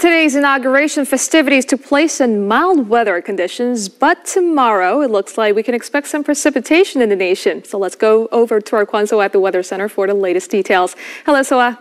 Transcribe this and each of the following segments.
today's inauguration festivities took place in mild weather conditions, but tomorrow it looks like we can expect some precipitation in the nation. So let's go over to our Kwon So-ah at the Weather Center for the latest details. Hello, So-ah.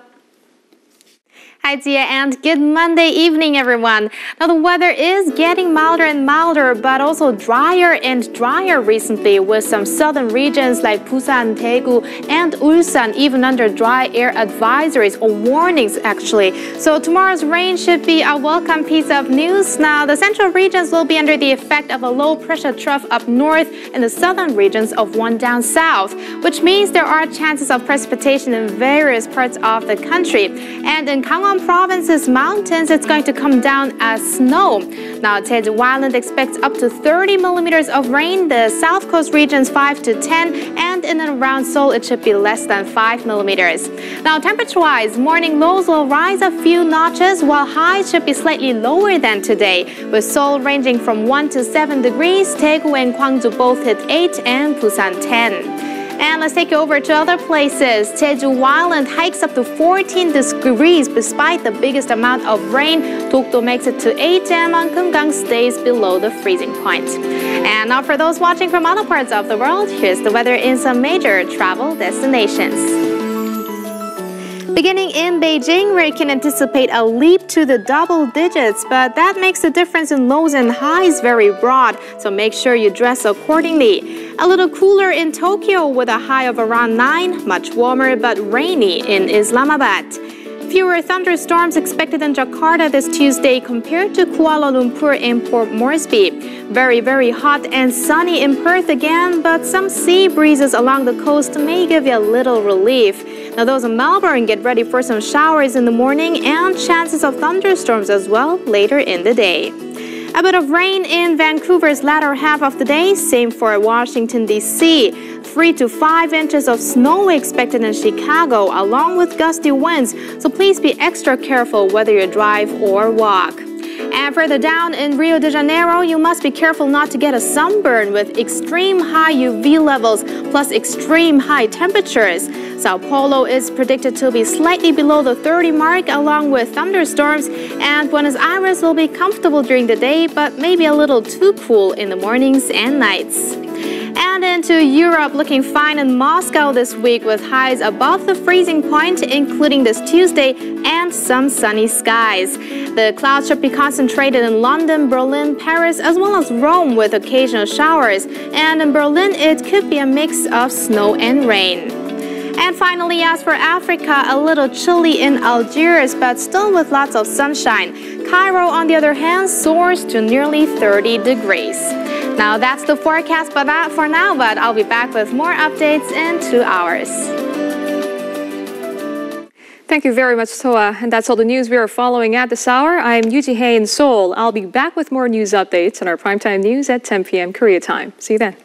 Hi, Tia, and good Monday evening, everyone. Now, the weather is getting milder and milder, but also drier and drier recently, with some southern regions like Busan, Daegu, and Ulsan even under dry air advisories or warnings, actually. So tomorrow's rain should be a welcome piece of news. Now, the central regions will be under the effect of a low-pressure trough up north and the southern regions of one down south, which means there are chances of precipitation in various parts of the country. And in Gangwon Province's mountains, it's going to come down as snow. Now, Jeju Island expects up to 30 millimeters of rain, the south coast regions 5 to 10, and in and around Seoul, it should be less than 5 millimeters. Now, temperature-wise, morning lows will rise a few notches, while highs should be slightly lower than today, with Seoul ranging from 1 to 7 degrees, Daegu and Gwangju both hit 8, and Busan 10. And let's take you over to other places. Jeju Island hikes up to 14 degrees despite the biggest amount of rain. Dokdo makes it to 8, and Mangkeumgang stays below the freezing point. And now for those watching from other parts of the world, here's the weather in some major travel destinations. Beginning in Beijing, where you can anticipate a leap to the double digits, but that makes the difference in lows and highs very broad, so make sure you dress accordingly. A little cooler in Tokyo with a high of around 9, much warmer but rainy in Islamabad. Fewer thunderstorms expected in Jakarta this Tuesday compared to Kuala Lumpur and Port Moresby. Very, very hot and sunny in Perth again, but some sea breezes along the coast may give you a little relief. Now, those in Melbourne, get ready for some showers in the morning and chances of thunderstorms as well later in the day. A bit of rain in Vancouver's latter half of the day, same for Washington, D.C. 3 to 5 inches of snow expected in Chicago, along with gusty winds, so please be extra careful whether you drive or walk. And further down in Rio de Janeiro, you must be careful not to get a sunburn with extreme high UV levels plus extreme high temperatures. Sao Paulo is predicted to be slightly below the 30 mark along with thunderstorms, and Buenos Aires will be comfortable during the day but maybe a little too cool in the mornings and nights. And into Europe, looking fine in Moscow this week with highs above the freezing point, including this Tuesday, and some sunny skies. The clouds should be concentrated in London, Berlin, Paris, as well as Rome with occasional showers. And in Berlin, it could be a mix of snow and rain. And finally, as for Africa, a little chilly in Algiers, but still with lots of sunshine. Cairo, on the other hand, soars to nearly 30 degrees. Now, that's the forecast for now, but I'll be back with more updates in 2 hours. Thank you very much, So-ah. And that's all the news we are following at this hour. I'm Yoo Ji-hae in Seoul. I'll be back with more news updates on our primetime news at 10 p.m. Korea time. See you then.